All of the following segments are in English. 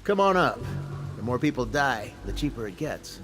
Come on up. The more people die, the cheaper it gets.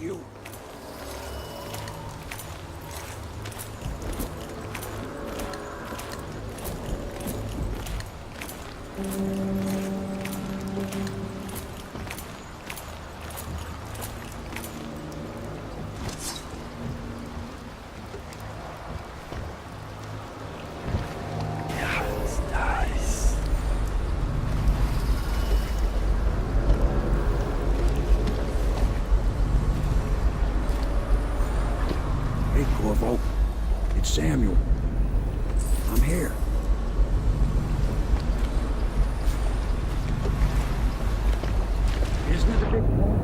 you. Hey, Corvo. It's Samuel. I'm here. Isn't it a big one?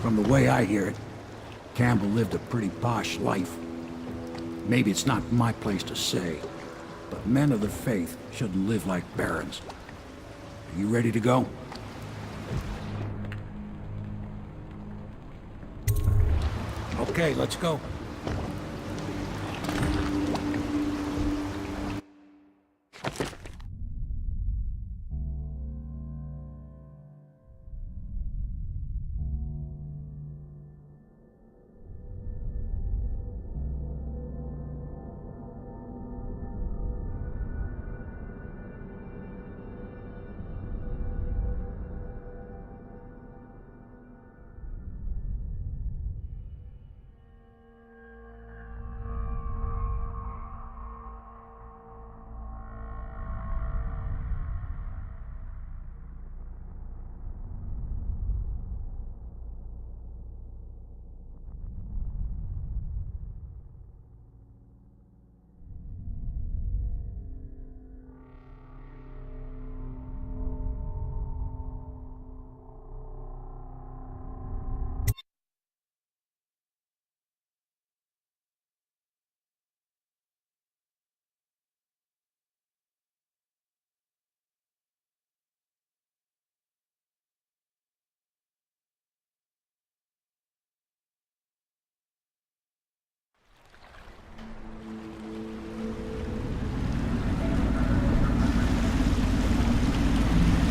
From the way I hear it, Campbell lived a pretty posh life. Maybe it's not my place to say, but men of the faith shouldn't live like barons. Are you ready to go? Okay, let's go.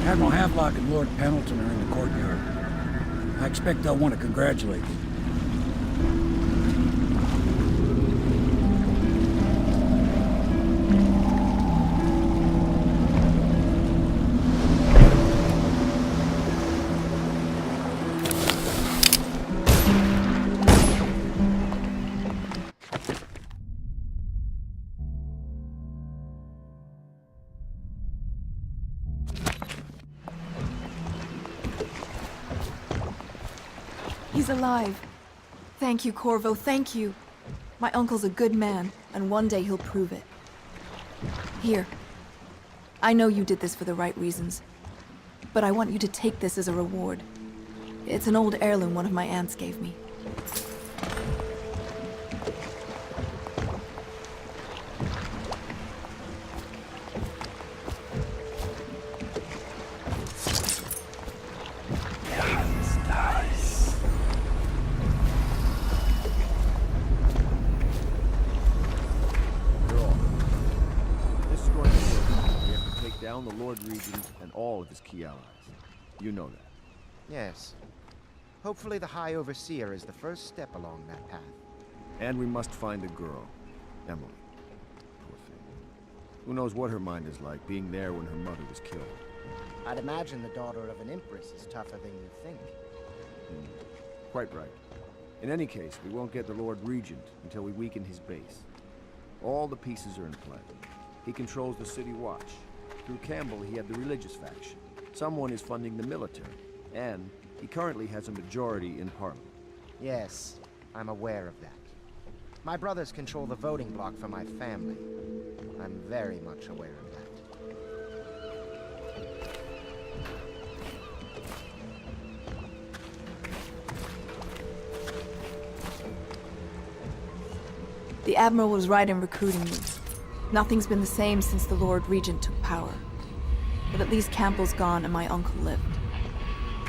Admiral Havelock and Lord Pendleton are in the courtyard. I expect they'll want to congratulate you. He's alive. Thank you, Corvo, thank you. My uncle's a good man, and one day he'll prove it. Here. I know you did this for the right reasons, but I want you to take this as a reward. It's an old heirloom one of my aunts gave me. The Lord Regent and all of his key allies. You know that. Yes. Hopefully the High Overseer is the first step along that path. And we must find the girl, Emily. Poor thing. Who knows what her mind is like, being there when her mother was killed. I'd imagine the daughter of an empress is tougher than you think. Quite right. In any case, we won't get the Lord Regent until we weaken his base. All the pieces are in play. He controls the City Watch. Through Campbell, he had the religious faction. Someone is funding the military. And he currently has a majority in Parliament. Yes, I'm aware of that. My brothers control the voting bloc for my family. I'm very much aware of that. The Admiral was right in recruiting me. Nothing's been the same since the Lord Regent took power. but at least Campbell's gone and my uncle lived.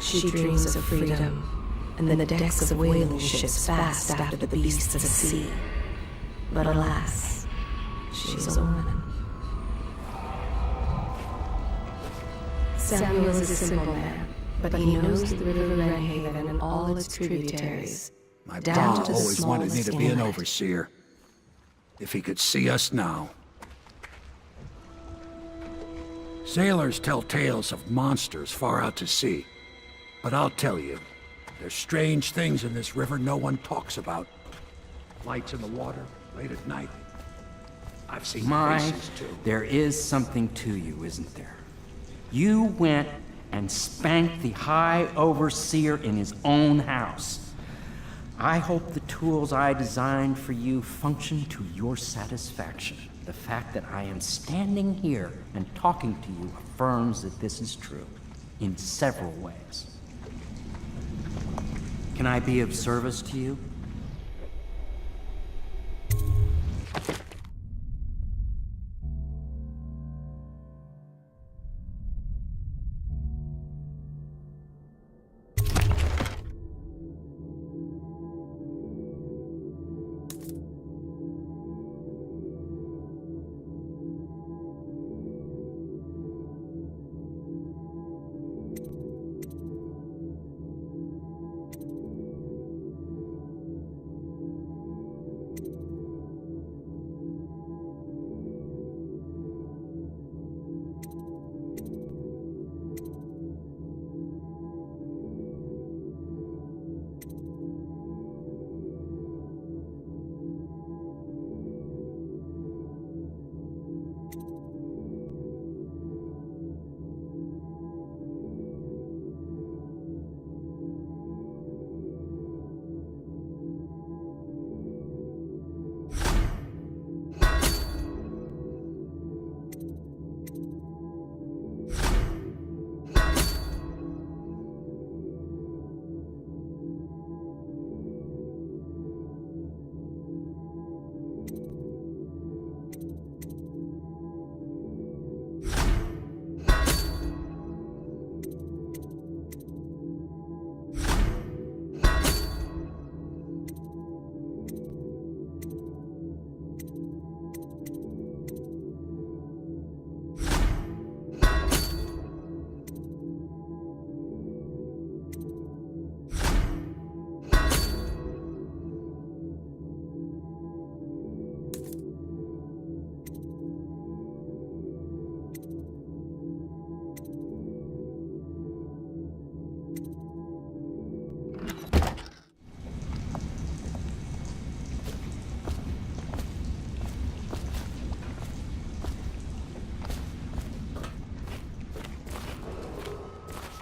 She dreams of freedom, and the decks of whaling ships fast after the beasts of the sea. But alas, she's a woman. Samuel is a simple man, but he knows the river Renhaven and all its tributaries. My Down pa to the always wanted me smallest to be an inlet. overseer. If he could see us now. Sailors tell tales of monsters far out to sea. But I'll tell you, there's strange things in this river no one talks about. Lights in the water, late at night. I've seen faces too. There is something to you, isn't there? You went and spanked the High Overseer in his own house. I hope the tools I designed for you function to your satisfaction. The fact that I am standing here and talking to you affirms that this is true, in several ways. Can I be of service to you?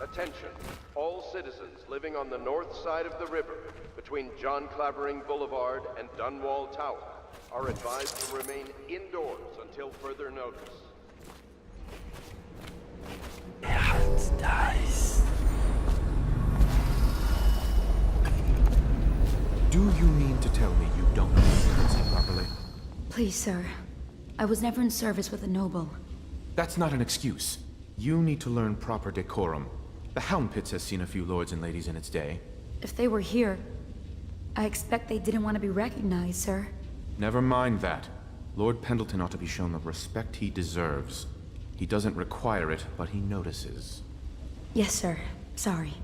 Attention, all citizens living on the north side of the river, between John Clavering Boulevard and Dunwall Tower, are advised to remain indoors until further notice. Do you mean to tell me you don't know currency properly? Please, sir. I was never in service with a noble. That's not an excuse. You need to learn proper decorum. The Hound Pits has seen a few lords and ladies in its day. If they were here, I expect they didn't want to be recognized, sir. Never mind that. Lord Pendleton ought to be shown the respect he deserves. He doesn't require it, but he notices. Yes, sir. Sorry.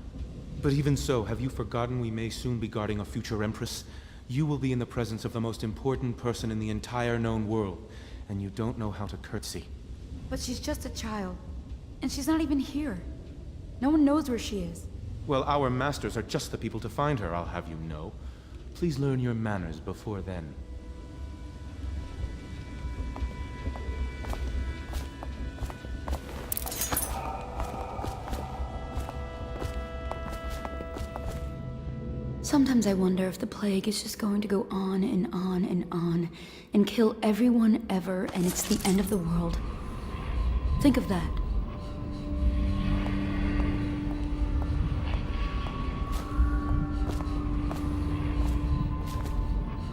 But even so, have you forgotten we may soon be guarding a future Empress? You will be in the presence of the most important person in the entire known world, and you don't know how to curtsy. But she's just a child. And she's not even here. No one knows where she is. Well, our masters are just the people to find her, I'll have you know. Please learn your manners before then. Sometimes I wonder if the plague is just going to go on and on and on, and kill everyone ever, and it's the end of the world. Think of that.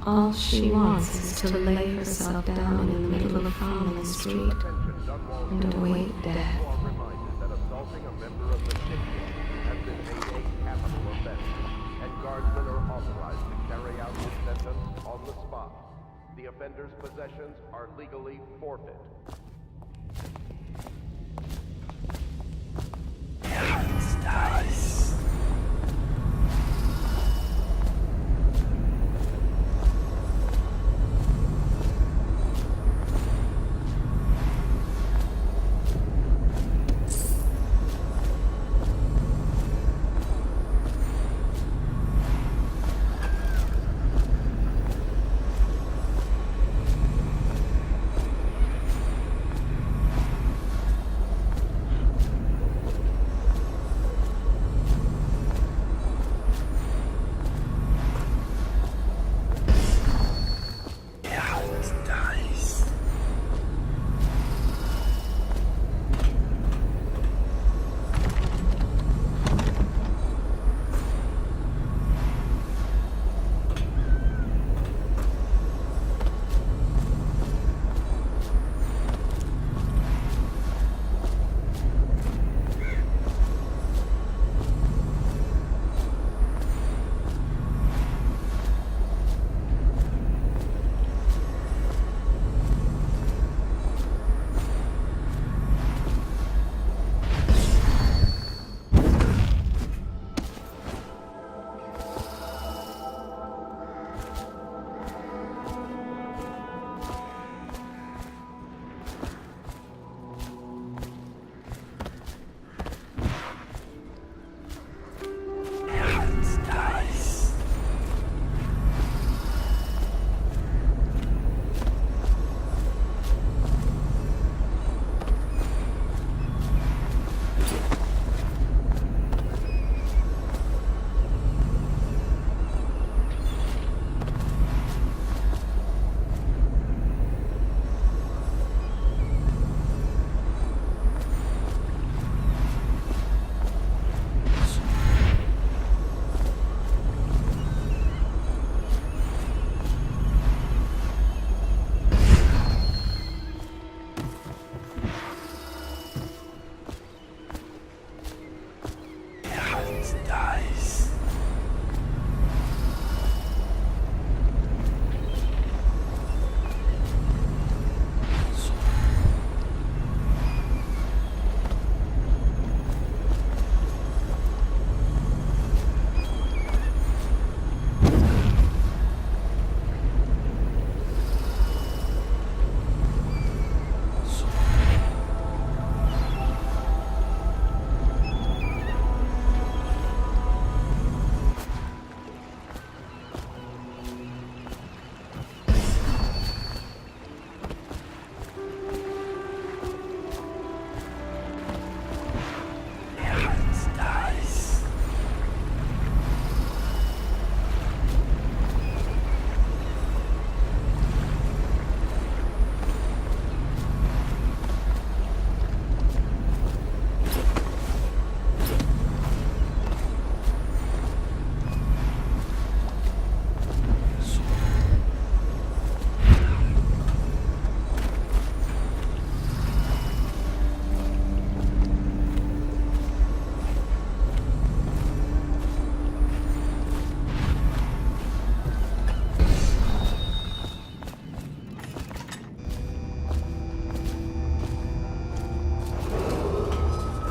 All she wants is to lay herself down in the middle of Fowling Street and await death. assaulting a member of the city has been made a capital offense, and guardsmen are authorized to carry out his sentence on the spot. The offender's possessions are legally forfeit.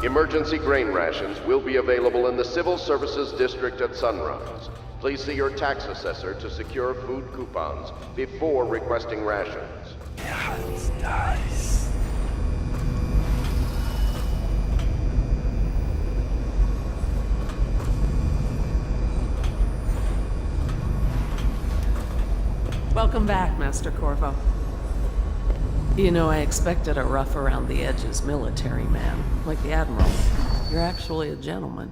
Emergency grain rations will be available in the Civil Services District at sunrise. Please see your tax assessor to secure food coupons before requesting rations. Welcome back, Master Corvo. You know, I expected a rough around the edges military man, like the Admiral. You're actually a gentleman.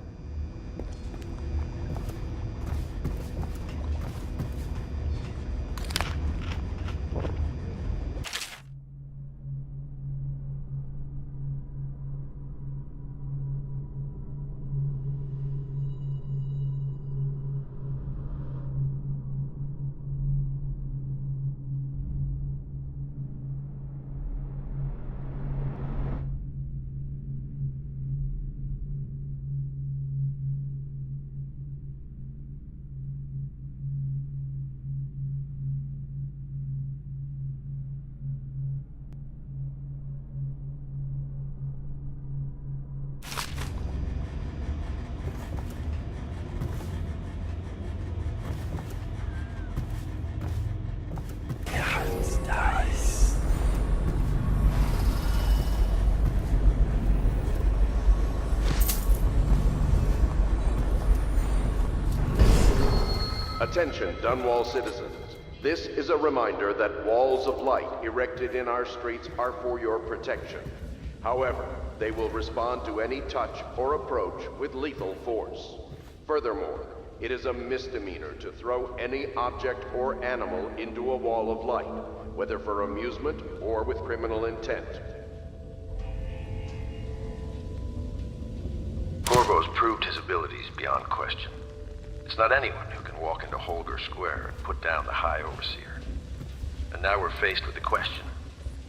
Attention, Dunwall citizens. This is a reminder that walls of light erected in our streets are for your protection. However, they will respond to any touch or approach with lethal force. Furthermore, it is a misdemeanor to throw any object or animal into a wall of light, whether for amusement or with criminal intent. Corvo's proved his abilities beyond question. It's not anyone who can walk into Holger Square and put down the High Overseer. And now we're faced with the question,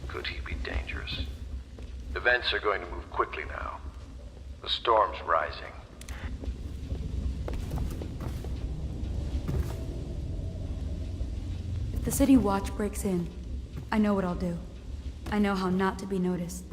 could he be dangerous? Events are going to move quickly now. The storm's rising. If the City Watch breaks in, I know what I'll do. I know how not to be noticed.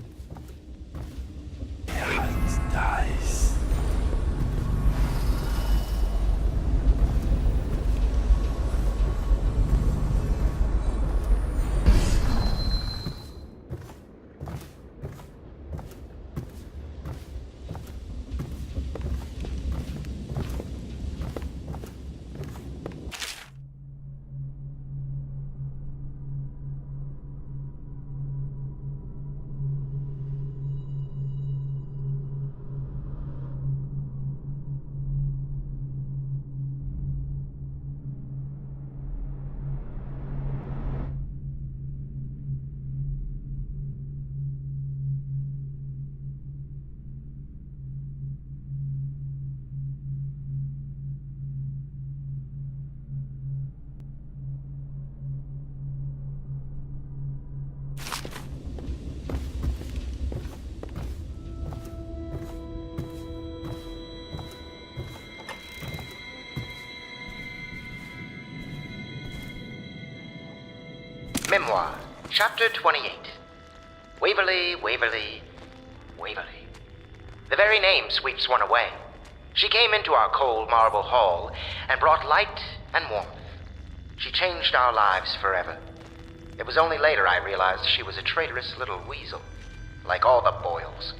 Memoir, Chapter 28. Waverly, Waverly, Waverly. The very name sweeps one away. She came into our cold marble hall and brought light and warmth. She changed our lives forever. It was only later I realized she was a traitorous little weasel, like all the Boyles.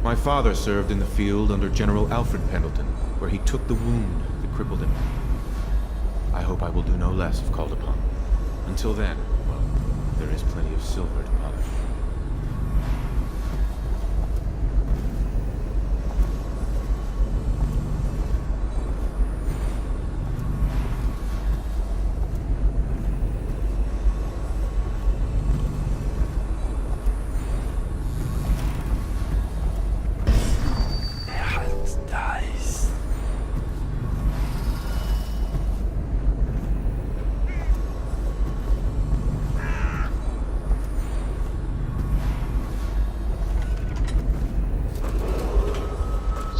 My father served in the field under General Alfred Pendleton, where he took the wound that crippled him. I hope I will do no less if called upon. Until then, well, there is plenty of silver to polish.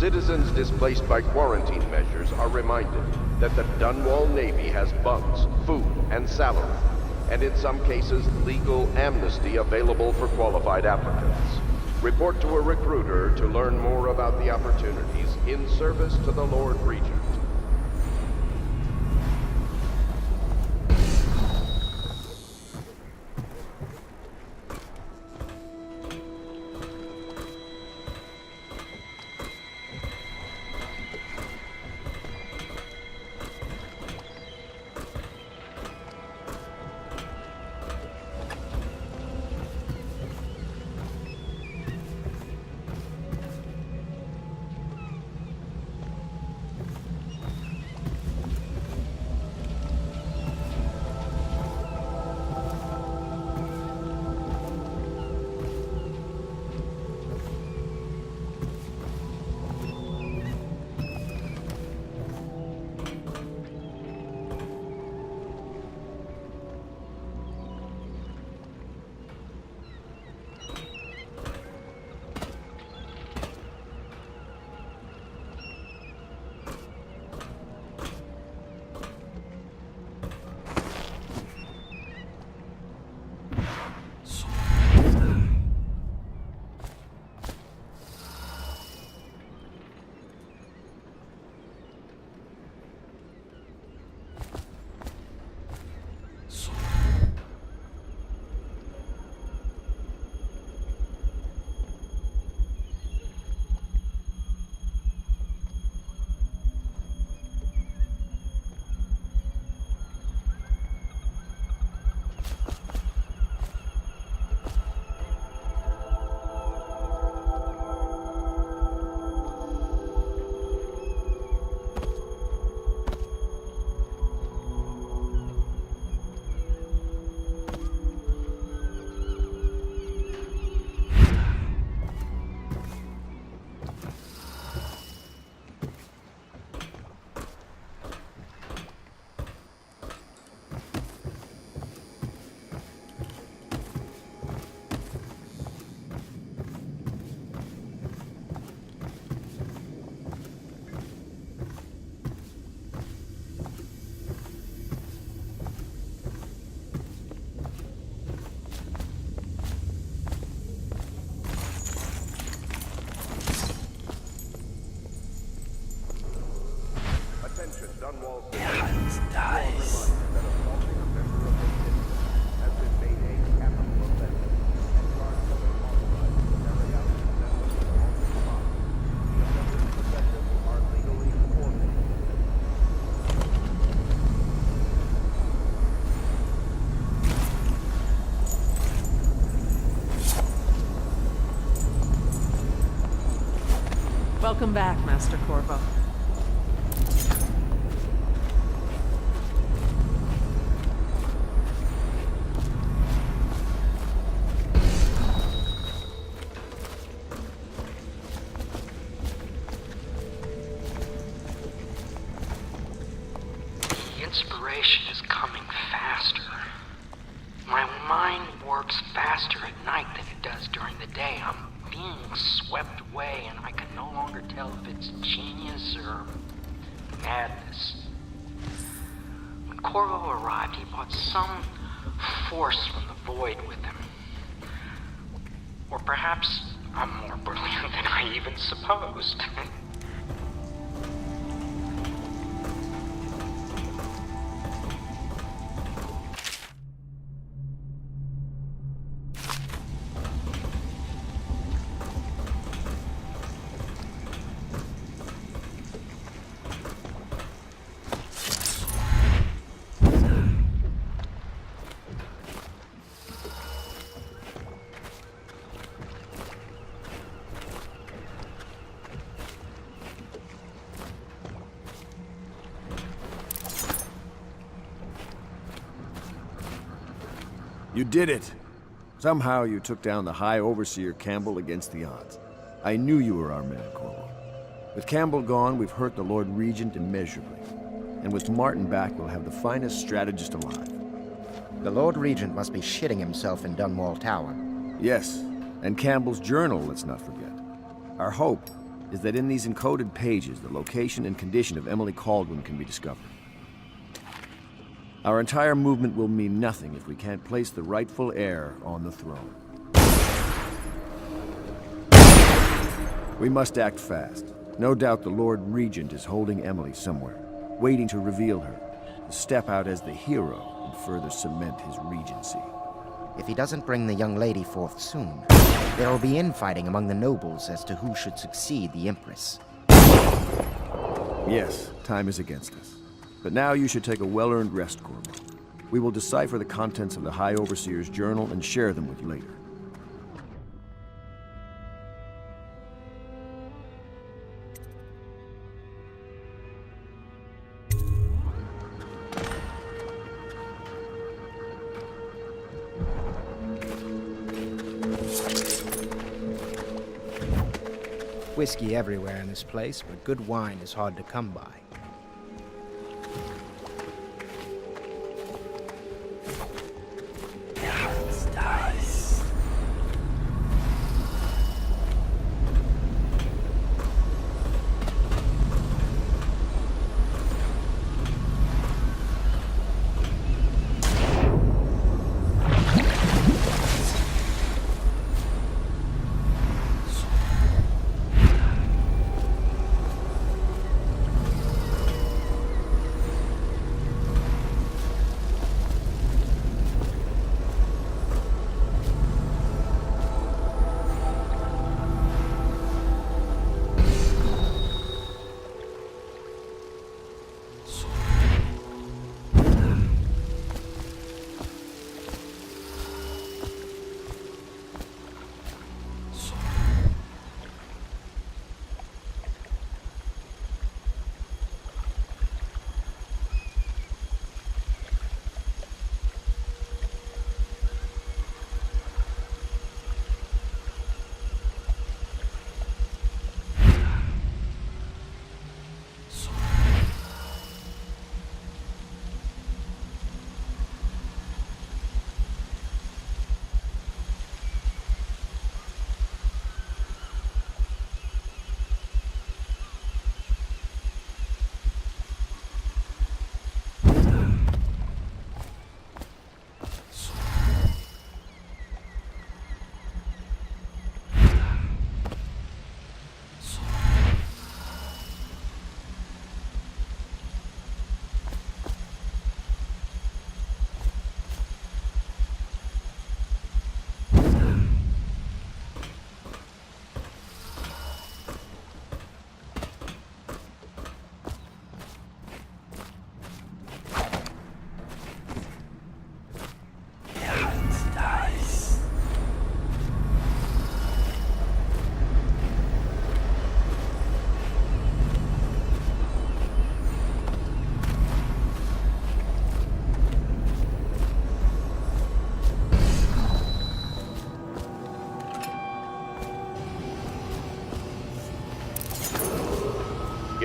Citizens displaced by quarantine measures are reminded that the Dunwall Navy has bunks, food, and salary, and in some cases, legal amnesty available for qualified applicants. Report to a recruiter to learn more about the opportunities in service to the Lord Regent. Dunwall City. You are reminded that assaulting a member of the city has been made a capital offense, and guards are authorized to carry out the sentence on the spot. The offender's possessions are legally forfeited. Welcome back, Master Corvo. The inspiration is coming faster. My mind works faster at night than it does during the day. I'm being swept away, and I can no longer tell if it's genius or madness. When Corvo arrived, he brought some force from the void with him. Or perhaps I'm more brilliant than I even supposed. You did it! Somehow you took down the High Overseer Campbell against the odds. I knew you were our man, Corvo. With Campbell gone, we've hurt the Lord Regent immeasurably. And with Martin back, we'll have the finest strategist alive. The Lord Regent must be shitting himself in Dunwall Tower. Yes, and Campbell's journal, let's not forget. Our hope is that in these encoded pages, the location and condition of Emily Kaldwin can be discovered. Our entire movement will mean nothing if we can't place the rightful heir on the throne. We must act fast. No doubt the Lord Regent is holding Emily somewhere, waiting to reveal her, to step out as the hero and further cement his regency. If he doesn't bring the young lady forth soon, there will be infighting among the nobles as to who should succeed the Empress. Yes, time is against us. But now you should take a well-earned rest, Corvo. We will decipher the contents of the High Overseer's journal and share them with you later. Whiskey everywhere in this place, but good wine is hard to come by.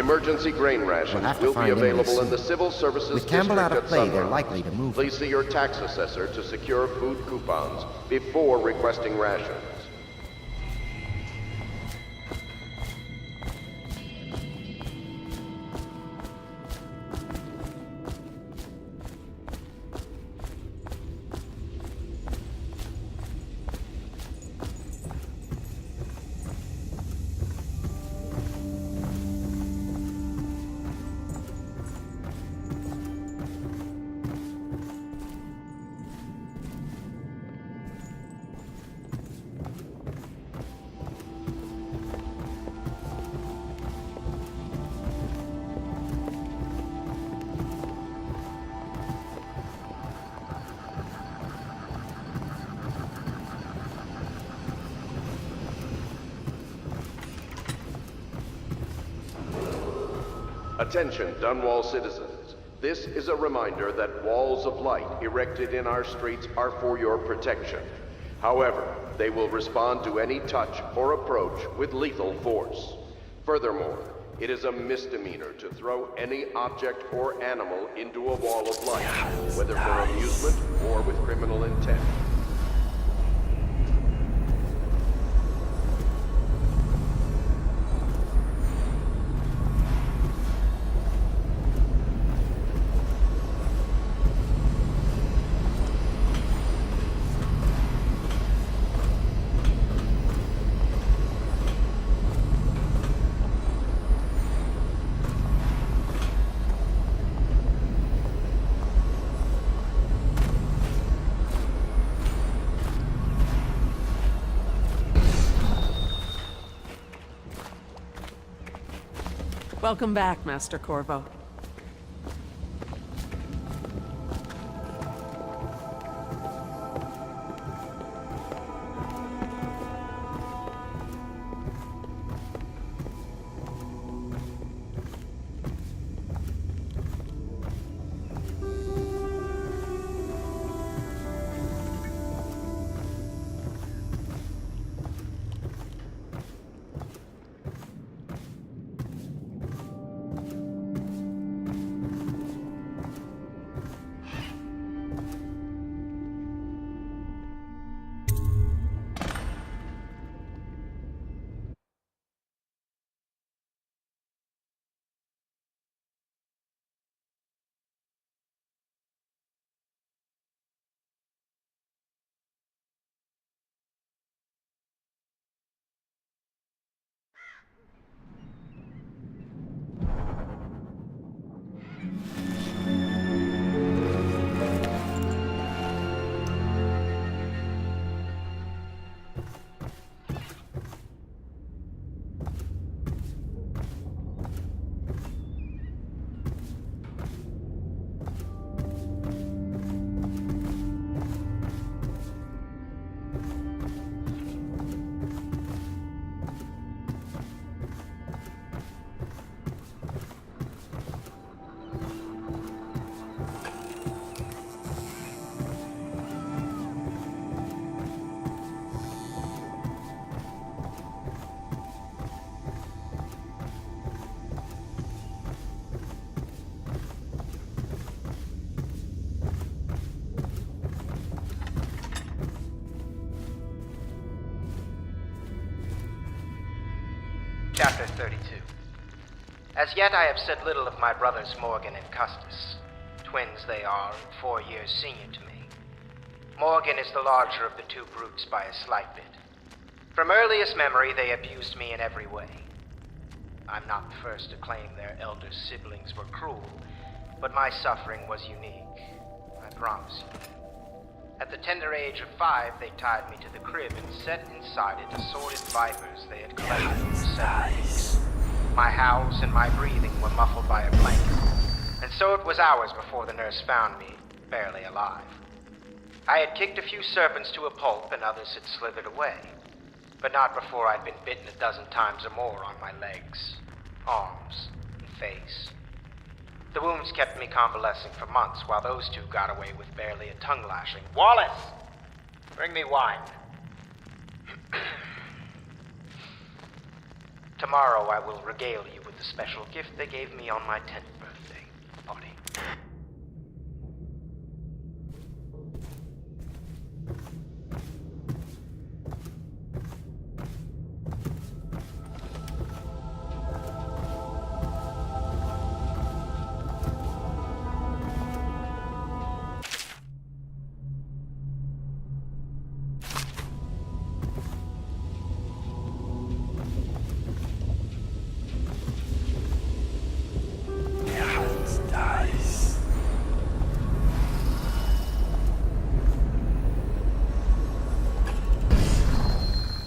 Emergency grain rations have to will be find Emily available in soon. the Civil Services With Campbell out District of at play, they're Sunrise. likely to move. Please see your tax assessor to secure food coupons before requesting rations. Attention, Dunwall citizens. This is a reminder that walls of light erected in our streets are for your protection. However, they will respond to any touch or approach with lethal force. Furthermore, it is a misdemeanor to throw any object or animal into a wall of light, whether for amusement or with criminal intent. Welcome back, Master Corvo. Chapter 32. As yet I have said little of my brothers Morgan and Custis. Twins they are, and 4 years senior to me. Morgan is the larger of the two brutes by a slight bit. From earliest memory they abused me in every way. I'm not the first to claim their elder siblings were cruel, but my suffering was unique. I promise you. At the tender age of 5, they tied me to the crib and set inside it assorted vipers they had collected over 7 weeks. My howls and my breathing were muffled by a blanket, and so it was hours before the nurse found me, barely alive. I had kicked a few serpents to a pulp and others had slithered away, but not before I'd been bitten a dozen times or more on my legs, arms, and face. The wounds kept me convalescing for months, while those two got away with barely a tongue lashing. Wallace! Bring me wine. Tomorrow I will regale you with the special gift they gave me on my 10th birthday party.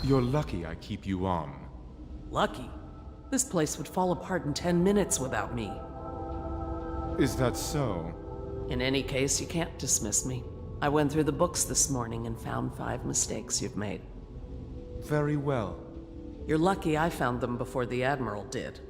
You're lucky I keep you on. Lucky? This place would fall apart in 10 minutes without me. Is that so? In any case, you can't dismiss me. I went through the books this morning and found 5 mistakes you've made. Very well. You're lucky I found them before the Admiral did.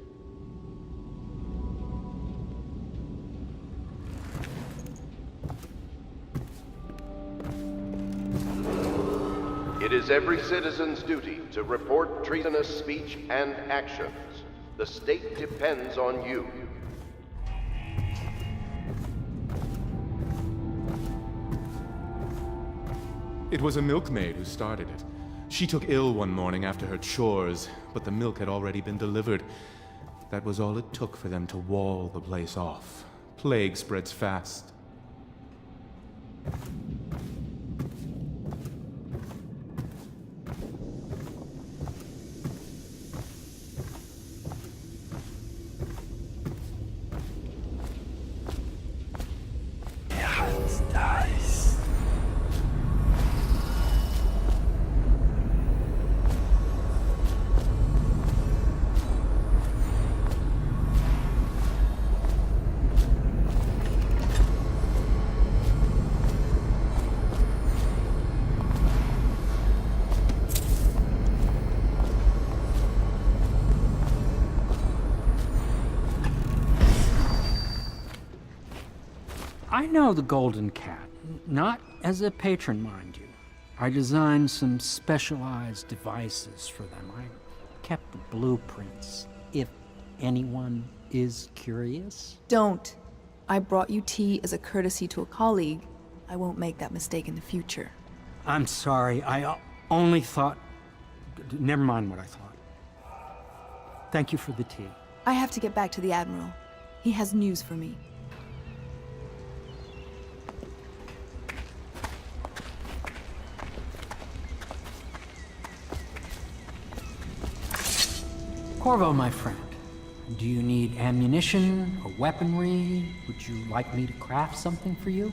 It is every citizen's duty to report treasonous speech and actions. The state depends on you. It was a milkmaid who started it. She took ill one morning after her chores, but the milk had already been delivered. That was all it took for them to wall the place off. Plague spreads fast. I know the Golden Cat, not as a patron, mind you. I designed some specialized devices for them. I kept the blueprints, if anyone is curious. Don't. I brought you tea as a courtesy to a colleague. I won't make that mistake in the future. I'm sorry, I only thought... Never mind what I thought. Thank you for the tea. I have to get back to the Admiral. He has news for me. Corvo, my friend, do you need ammunition or weaponry? Would you like me to craft something for you?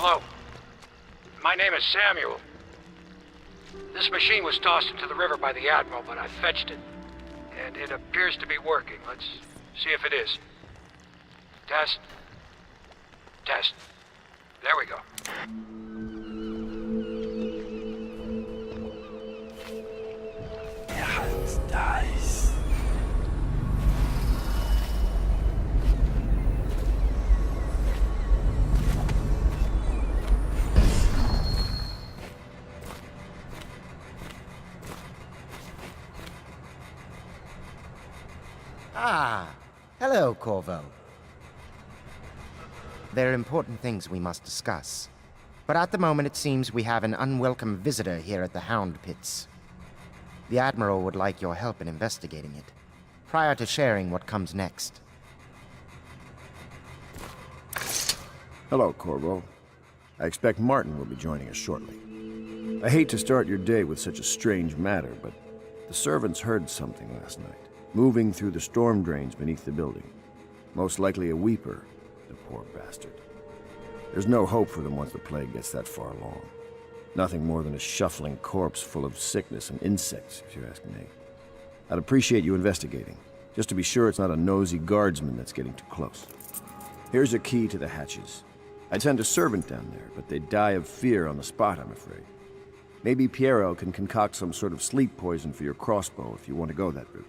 Hello. My name is Samuel. This machine was tossed into the river by the Admiral, but I fetched it. And it appears to be working. Let's See if it is. Test. Test. There we go. Ah, hello, Corvo. There are important things we must discuss. But at the moment it seems we have an unwelcome visitor here at the Hound Pits. The Admiral would like your help in investigating it, prior to sharing what comes next. Hello, Corvo. I expect Martin will be joining us shortly. I hate to start your day with such a strange matter, but the servants heard something last night, moving through the storm drains beneath the building. Most likely a weeper, the poor bastard. There's no hope for them once the plague gets that far along. Nothing more than a shuffling corpse full of sickness and insects, if you ask me. I'd appreciate you investigating, just to be sure it's not a nosy guardsman that's getting too close. Here's a key to the hatches. I'd send a servant down there, but they'd die of fear on the spot, I'm afraid. Maybe Piero can concoct some sort of sleep poison for your crossbow if you want to go that route.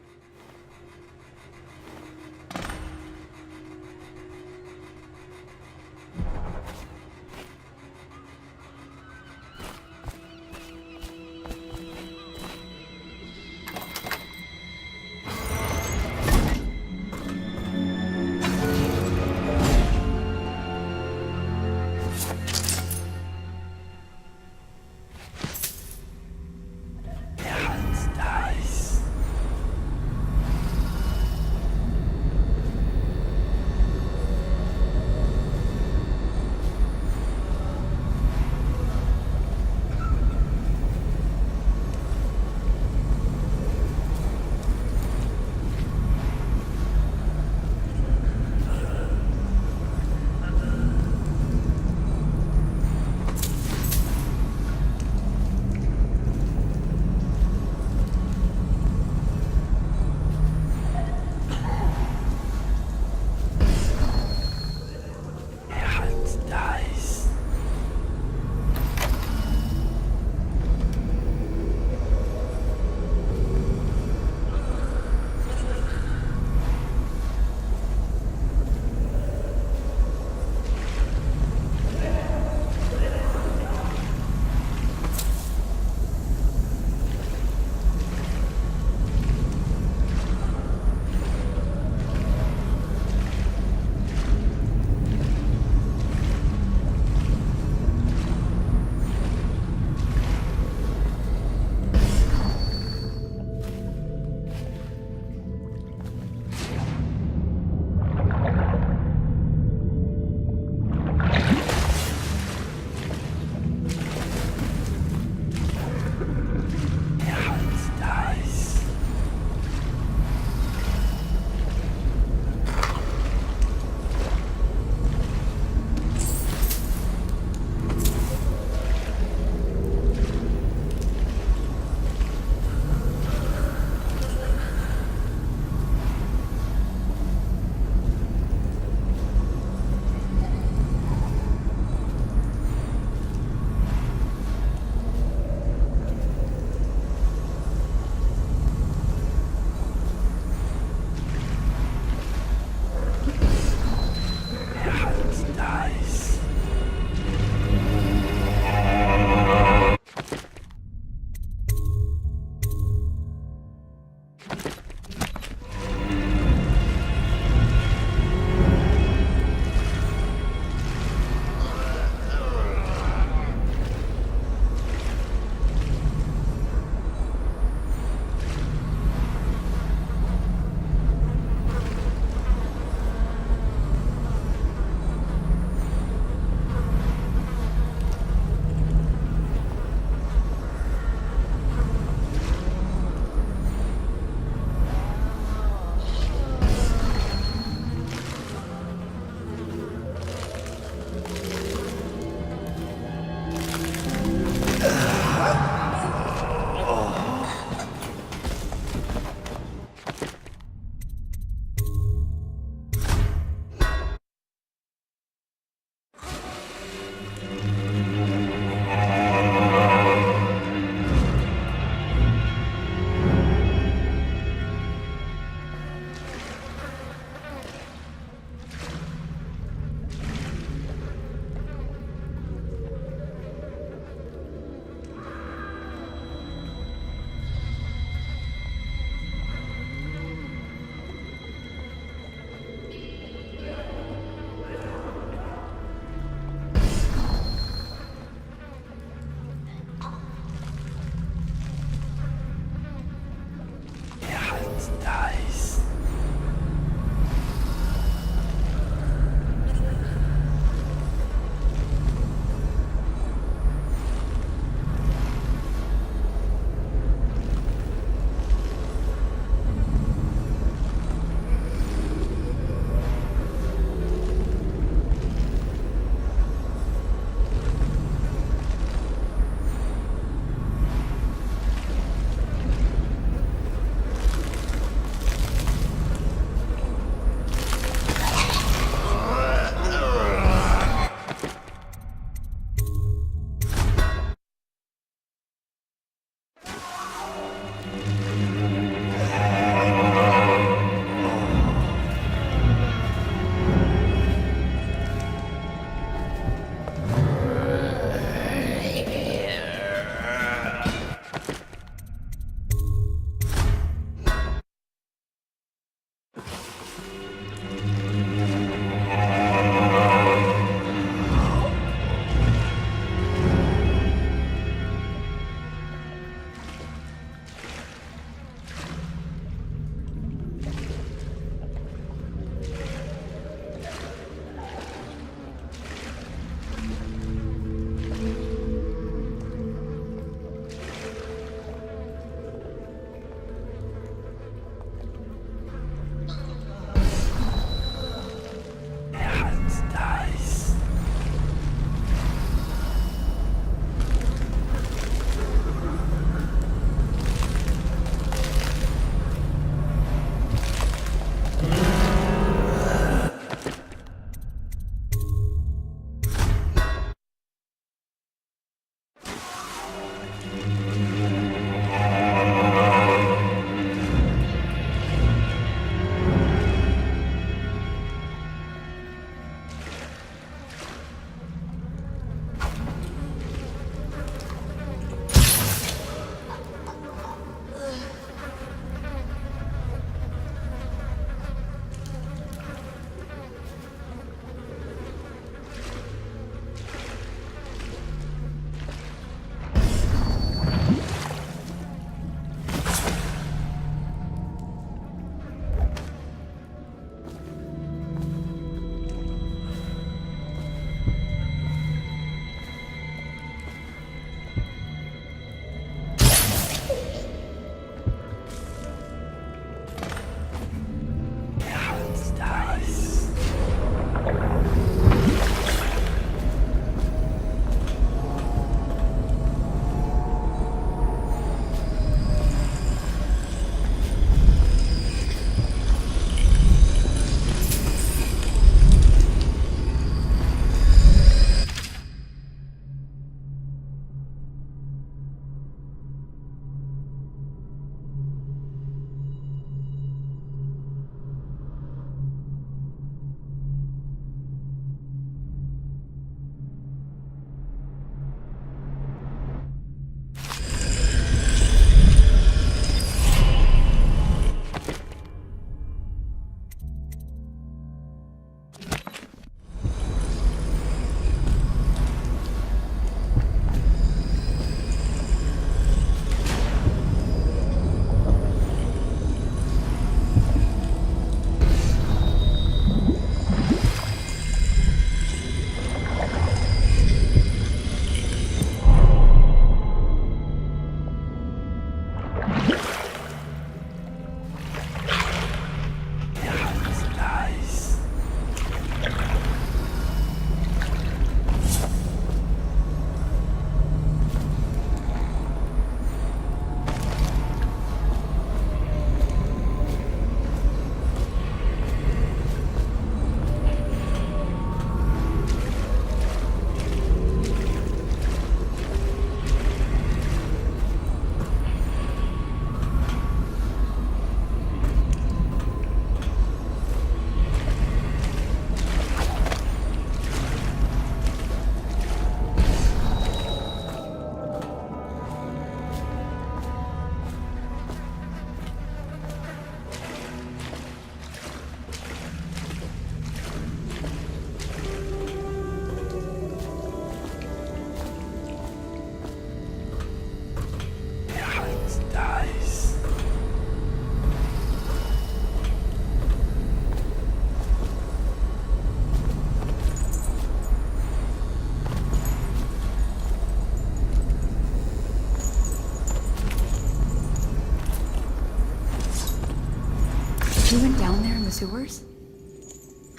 sewers?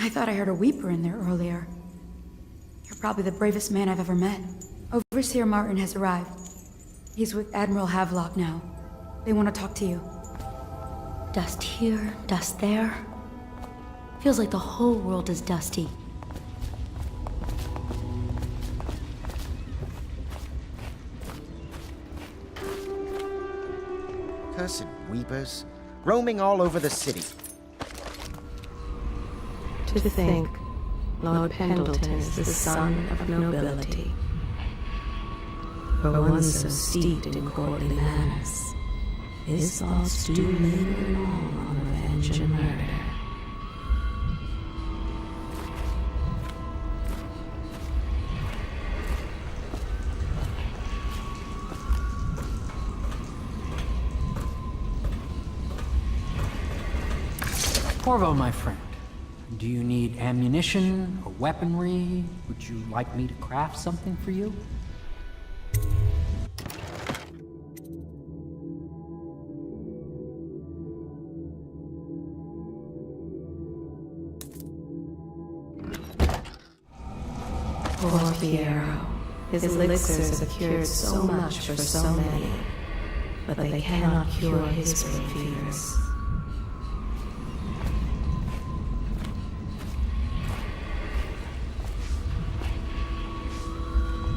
I thought I heard a weeper in there earlier. You're probably the bravest man I've ever met. Overseer Martin has arrived. He's with Admiral Havelock now. They want to talk to you. Dust here, dust there. Feels like the whole world is dusty. Cursed weepers, roaming all over the city. To think, Lord Pendleton is the son of nobility. For one so steeped in courtly manners, his thoughts do linger long on revenge and murder. Corvo, my friend, do you need ammunition or weaponry? Would you like me to craft something for you? Poor Piero. His elixirs have cured so much for so many, but they cannot cure his great fears.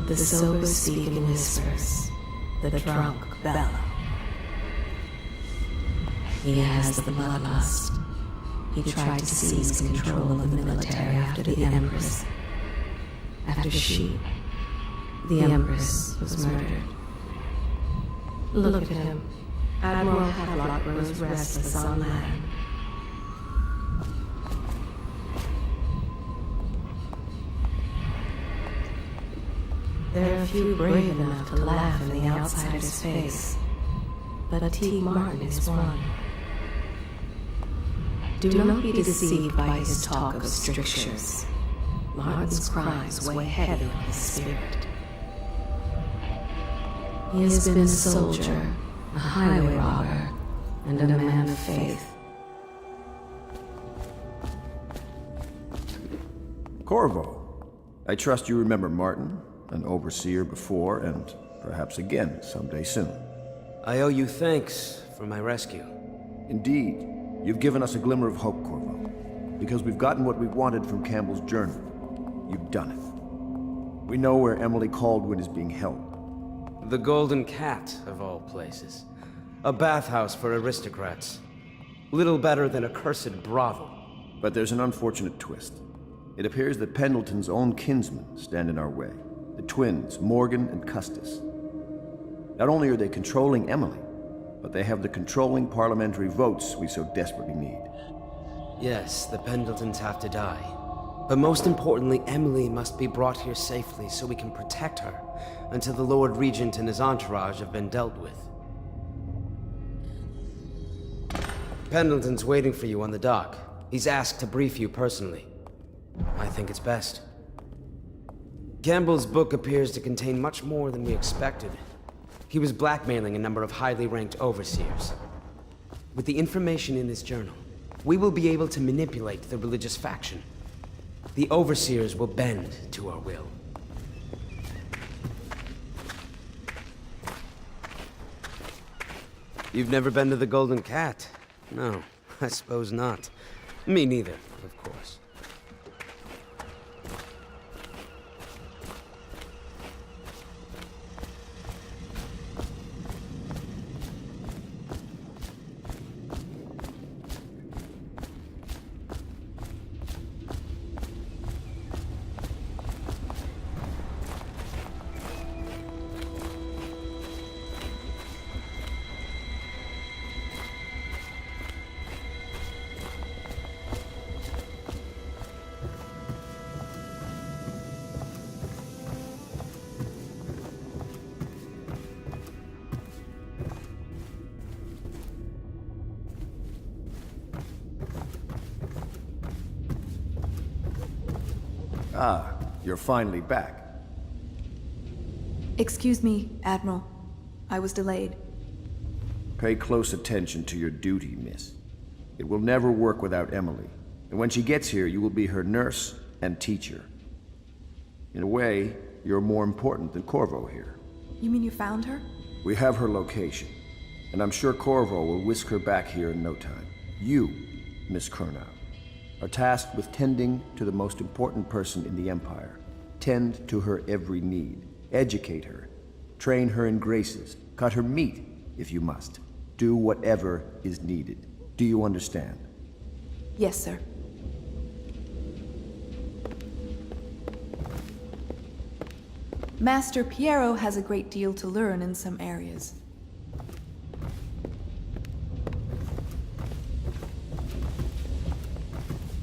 The sober speak in whispers, the drunk bellow. He has the bloodlust. He tried to seize control of the military after the Empress. After she, the Empress, was murdered. Look at him. Admiral Havelock grows restless on land. There are few brave enough to laugh in the outsider's face, but Teague Martin is one. Do not be deceived by his talk of strictures. Martin's crimes weigh heavy on his spirit. He has been a soldier, a highway robber, and a man of faith. Corvo, I trust you remember Martin, an overseer before, and perhaps again someday soon. I owe you thanks for my rescue. Indeed, you've given us a glimmer of hope, Corvo, because we've gotten what we wanted from Campbell's journal. You've done it. We know where Emily Caldwin is being held. The Golden Cat, of all places. A bathhouse for aristocrats. Little better than a cursed brothel. But there's an unfortunate twist. It appears that Pendleton's own kinsmen stand in our way. The twins, Morgan and Custis. Not only are they controlling Emily, but they have the controlling parliamentary votes we so desperately need. Yes, the Pendletons have to die. But most importantly, Emily must be brought here safely so we can protect her until the Lord Regent and his entourage have been dealt with. Pendleton's waiting for you on the dock. He's asked to brief you personally. I think it's best. Campbell's book appears to contain much more than we expected. He was blackmailing a number of highly ranked overseers. With the information in this journal, we will be able to manipulate the religious faction. The overseers will bend to our will. You've never been to the Golden Cat? No, I suppose not. Me neither, of course. Ah, you're finally back. Excuse me, Admiral. I was delayed. Pay close attention to your duty, miss. It will never work without Emily. And when she gets here, you will be her nurse and teacher. In a way, you're more important than Corvo here. You mean you found her? We have her location, and I'm sure Corvo will whisk her back here in no time. You, Miss Kurnow, are tasked with tending to the most important person in the Empire. Tend to her every need. Educate her. Train her in graces. Cut her meat, if you must. Do whatever is needed. Do you understand? Yes, sir. Master Piero has a great deal to learn in some areas.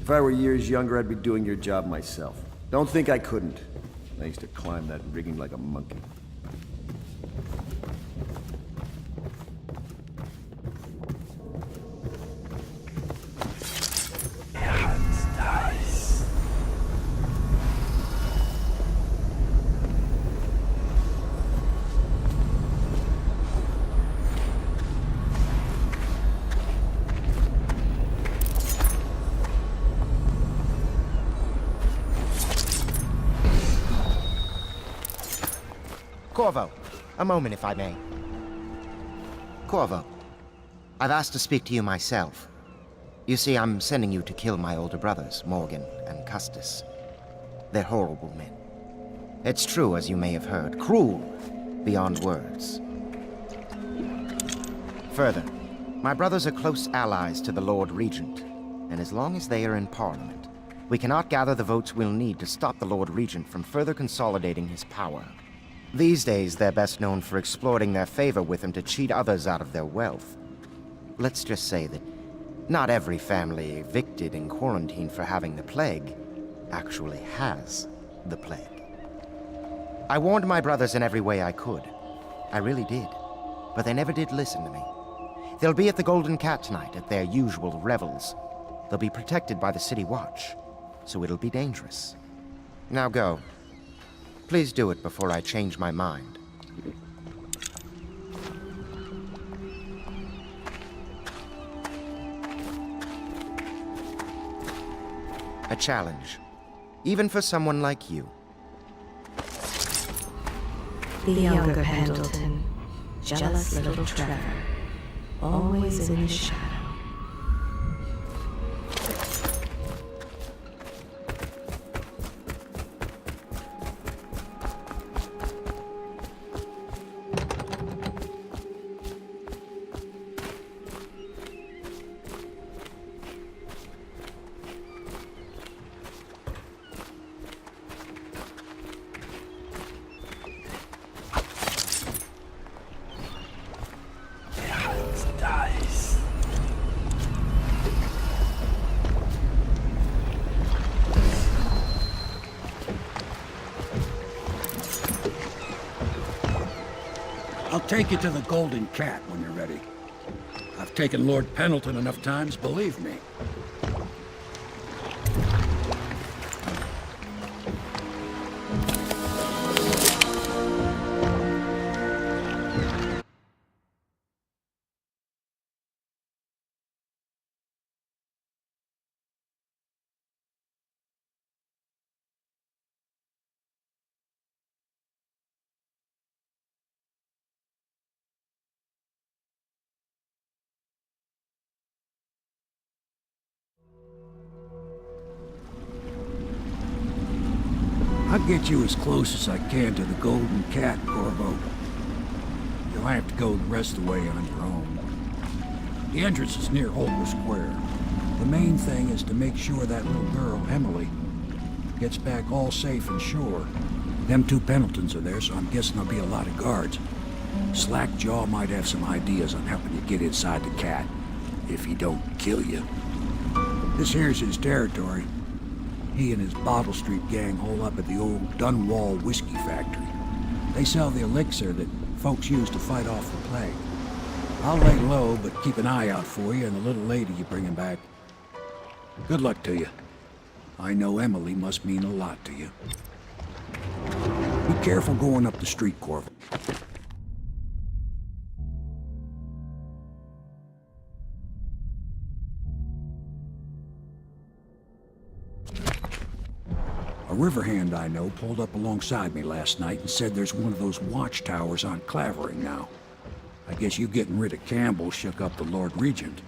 If I were years younger, I'd be doing your job myself. Don't think I couldn't. I used to climb that rigging like a monkey. Corvo, a moment if I may. Corvo, I've asked to speak to you myself. You see, I'm sending you to kill my older brothers, Morgan and Custis. They're horrible men. It's true, as you may have heard, cruel beyond words. Further, my brothers are close allies to the Lord Regent, and as long as they are in Parliament, we cannot gather the votes we'll need to stop the Lord Regent from further consolidating his power. These days, they're best known for exploiting their favor with him to cheat others out of their wealth. Let's just say that not every family evicted and quarantined for having the plague actually has the plague. I warned my brothers in every way I could. I really did. But they never did listen to me. They'll be at the Golden Cat tonight at their usual revels. They'll be protected by the City Watch, so it'll be dangerous. Now go. Please do it before I change my mind. A challenge, even for someone like you. The younger Pendleton, jealous little Trevor, always in the shadow. I'll take you to the Golden Cat when you're ready. I've taken Lord Pendleton enough times, believe me. I'll get you as close as I can to the Golden Cat, Corvo. You'll have to go the rest of the way on your own. The entrance is near Holger Square. The main thing is to make sure that little girl, Emily, gets back all safe and sure. Them two Pendletons are there, so I'm guessing there'll be a lot of guards. Slackjaw might have some ideas on helping you get inside the cat, if he don't kill you. This here's his territory. He and his Bottle Street gang hole up at the old Dunwall whiskey factory. They sell the elixir that folks use to fight off the plague. I'll lay low, but keep an eye out for you and the little lady you bring him back. Good luck to you. I know Emily must mean a lot to you. Be careful going up the street, Corvo. A river hand I know pulled up alongside me last night and said there's one of those watchtowers on Clavering now. I guess you getting rid of Campbell shook up the Lord Regent.